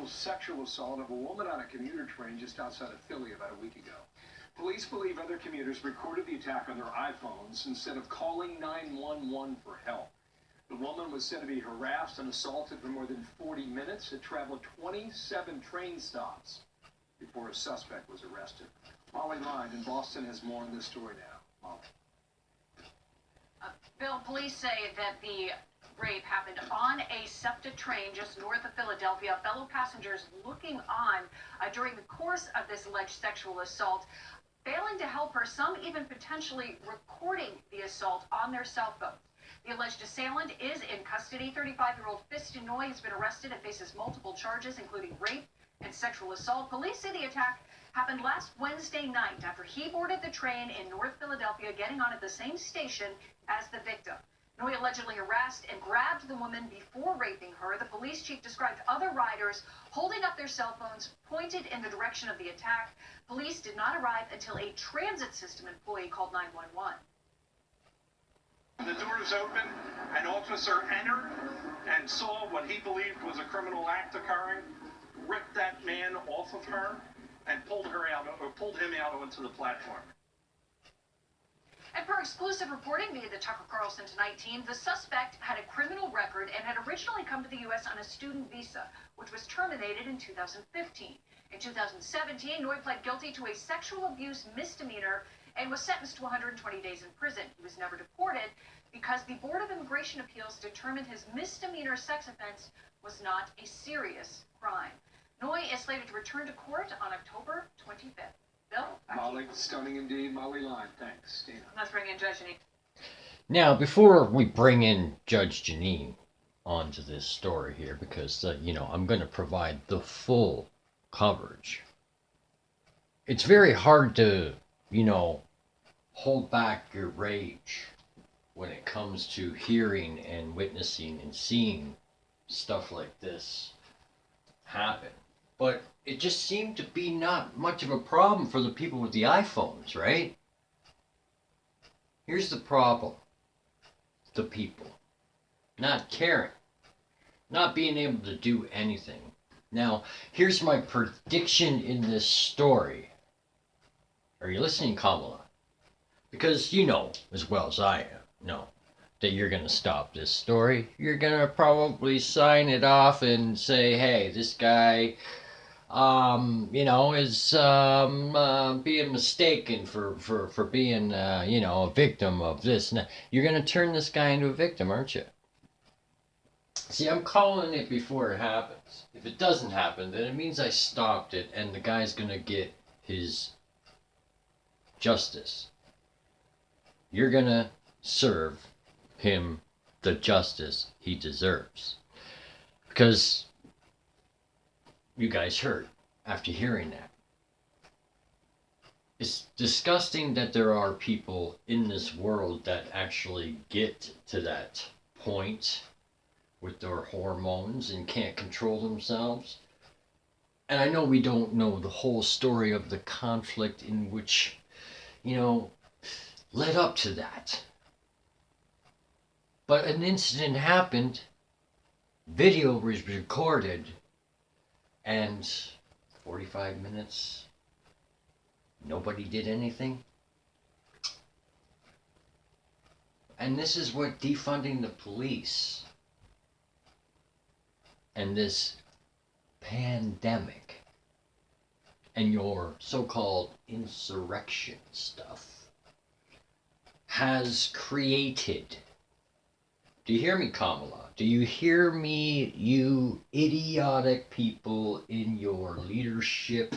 sexual assault of a woman on a commuter train just outside of Philly about a week ago. Police believe other commuters recorded the attack on their iPhones instead of calling 911 for help. The woman was said to be harassed and assaulted for more than 40 minutes. It traveled 27 train stops before a suspect was arrested. Molly Lyon in Boston has more on this story now. Molly. Bill, police say that the rape happened on a SEPTA train just north of Philadelphia. Fellow passengers looking on during the course of this alleged sexual assault, failing to help her, some even potentially recording the assault on their cell phones. The alleged assailant is in custody. 35-year-old Fiston Noy has been arrested and faces multiple charges, including rape and sexual assault. Police say the attack happened last Wednesday night after he boarded the train in North Philadelphia, getting on at the same station as the victim. Noy allegedly harassed and grabbed the woman before raping her. The police chief described other riders holding up their cell phones, pointed in the direction of the attack. Police did not arrive until a transit system employee called 911. The doors opened, an officer entered and saw what he believed was a criminal act occurring, ripped that man off of her, and pulled him out onto the platform. And per exclusive reporting via the Tucker Carlson Tonight team, the suspect had a criminal record and had originally come to the U.S. on a student visa, which was terminated in 2015. In 2017, Noy pled guilty to a sexual abuse misdemeanor and was sentenced to 120 days in prison. He was never deported because the Board of Immigration Appeals determined his misdemeanor sex offense was not a serious crime. Noy is slated to return to court on October 25th. Bill? Molly, stunning indeed. Molly Lyon, thanks. Dana. Let's bring in Judge Janine. Now, before we bring in Judge Janine onto this story here, because, I'm going to provide the full coverage. It's very hard to, hold back your rage when it comes to hearing and witnessing and seeing stuff like this happen. But it just seemed to be not much of a problem for the people with the iPhones, right? Here's the problem. The people not caring, not being able to do anything. Now, here's my prediction in this story. Are you listening, Kamala? Because you know as well as I know that you're going to stop this story. You're going to probably sign it off and say, hey, this guy, is being mistaken for being, a victim of this. Now, you're going to turn this guy into a victim, aren't you? See, I'm calling it before it happens. If it doesn't happen, then it means I stopped it and the guy's going to get his justice. You're going to serve him the justice he deserves. Because you guys heard after hearing that. It's disgusting that there are people in this world that actually get to that point with their hormones and can't control themselves. And I know we don't know the whole story of the conflict in which, led up to that. But an incident happened, video was recorded, and 45 minutes, nobody did anything. And this is what defunding the police and this pandemic and your so-called insurrection stuff has created. Do you hear me, Kamala? Do you hear me, you idiotic people in your leadership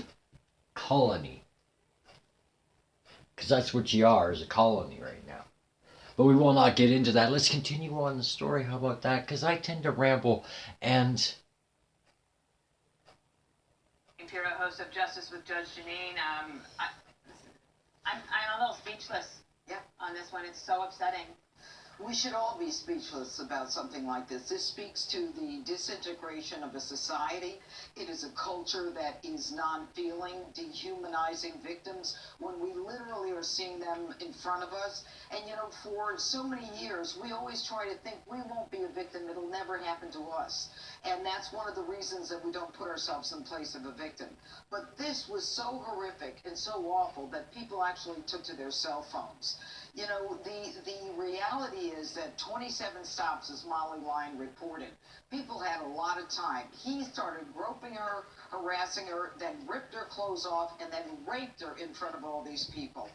colony? Because that's what you are, is a colony right now. But we will not get into that. Let's continue on the story. How about that? Because I tend to ramble and... Here, host of Justice with Judge Janine. I'm a little speechless. Yeah. On this one, it's so upsetting. We should all be speechless about something like this. This speaks to the disintegration of a society. It is a culture that is non-feeling, dehumanizing victims when we literally are seeing them in front of us. And, for so many years, we always try to think we won't be a victim. It'll never happen to us. And that's one of the reasons that we don't put ourselves in place of a victim. But this was so horrific and so awful that people actually took to their cell phones. You know, the reality is that 27 stops, as Molly Lyon reported. People had a lot of time. He started groping her, harassing her, then ripped her clothes off, and then raped her in front of all these people.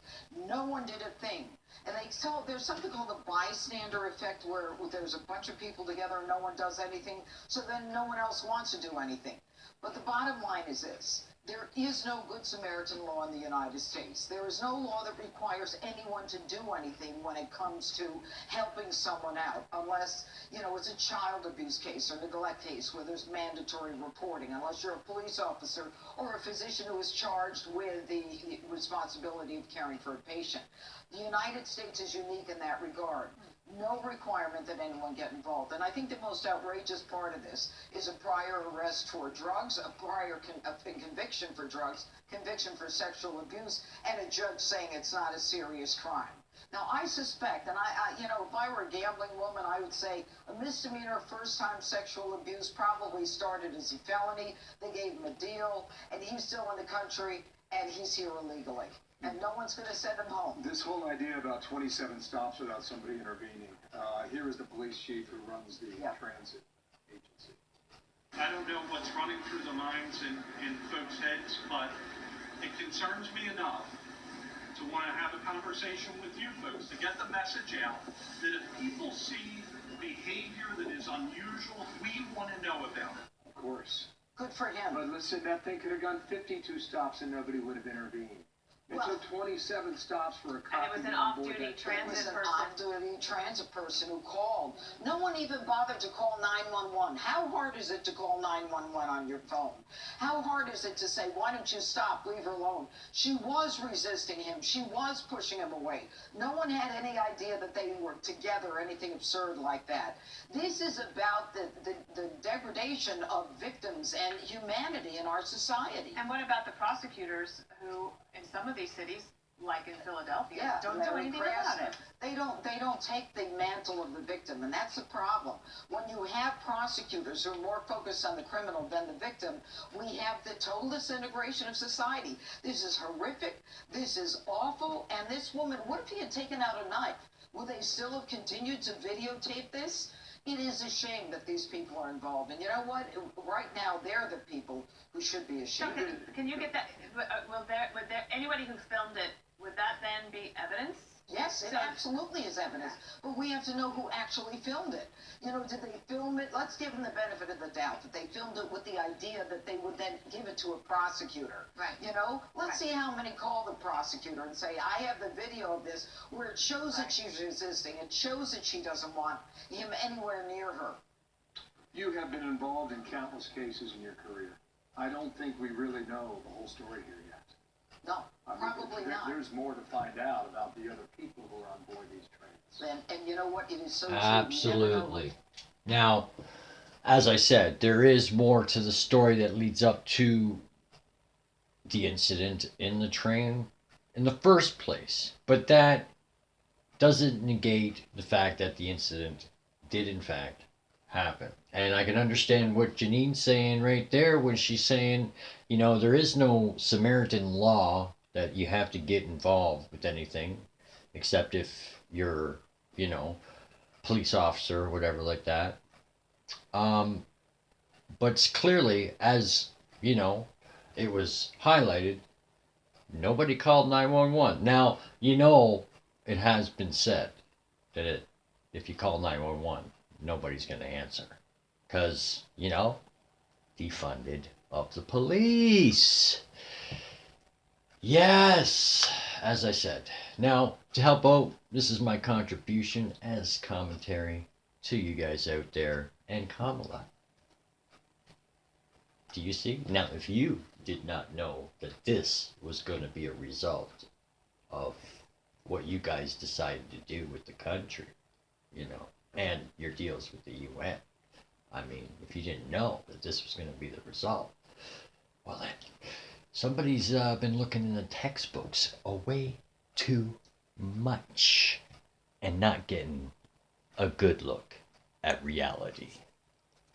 No one did a thing. And they tell there's something called the bystander effect, where there's a bunch of people together and no one does anything, so then no one else wants to do anything. But the bottom line is this: there is no Good Samaritan law in the United States. There is no law that requires anyone to do anything when it comes to helping someone out, unless, you know, it's a child abuse case or neglect case where there's mandatory reporting, unless you're a police officer or a physician who is charged with the responsibility of caring for a patient. The United States is unique in that regard. No requirement that anyone get involved. And I think the most outrageous part of this is a prior arrest for drugs, a prior conviction for drugs, conviction for sexual abuse, and a judge saying it's not a serious crime. Now, I suspect, and I you know, if I were a gambling woman, I would say a misdemeanor first-time sexual abuse probably started as a felony. They gave him a deal, and he's still in the country, and he's here illegally. And no one's going to send him home. This whole idea about 27 stops without somebody intervening. Here is the police chief who runs the transit agency. I don't know what's running through the minds in folks' heads, but it concerns me enough to want to have a conversation with you folks, to get the message out that if people see behavior that is unusual, we want to know about it. Of course. Good for him. But listen, that thing could have gone 52 stops and nobody would have intervened. It took 27 stops for a cop. And it was to an get on board off-duty that train. It was transit an person. off-duty transit person who called. No one even bothered to call 911. How hard is it to call 911 on your phone? How hard is it to say, why don't you stop, leave her alone? She was resisting him. She was pushing him away. No one had any idea that they were together or anything absurd like that. This is about the degradation of victims and humanity in our society. And what about the prosecutors who, in some of these cities, like in Philadelphia, don't do anything about it? They don't take the mantle of the victim, and that's the problem. When you have prosecutors who are more focused on the criminal than the victim, we have the total disintegration of society. This is horrific. This is awful. And this woman, what if he had taken out a knife? Would they still have continued to videotape this? It is a shame that these people are involved. And you know what? Right now, they're the people who should be So ashamed. can you get that? Would there anybody who filmed it? Would that then be evidence? Yes, it absolutely is evidence. But we have to know who actually filmed it. You know, did they film it? Let's give them the benefit of the doubt that they filmed it with the idea that they would then give it to a prosecutor. Right. You know, let's see how many call the prosecutor and say, I have the video of this where it shows that she's resisting. It shows that she doesn't want him anywhere near her. You have been involved in countless cases in your career. I don't think we really know the whole story here yet. No, I mean, probably not. There's more to find out about the other people who are on board these trains. And you know what? It is so true. Absolutely. Now, as I said, there is more to the story that leads up to the incident in the train in the first place. But that doesn't negate the fact that the incident did, in fact, happen. And I can understand what Janine's saying right there when she's saying, you know, there is no Samaritan law that you have to get involved with anything, except if you're, you know, police officer or whatever like that. But clearly, as, you know, it was highlighted, nobody called 911. Now, you know, it has been said that if you call 911, nobody's going to answer. Because, you know, defunded of the police. Yes, as I said. Now, to help out, this is my contribution as commentary to you guys out there and Kamala. Do you see? Now, if you did not know that this was going to be a result of what you guys decided to do with the country, you know, and your deals with the UN, I mean, if you didn't know that this was going to be the result, well then, somebody's been looking in the textbooks way too much and not getting a good look at reality.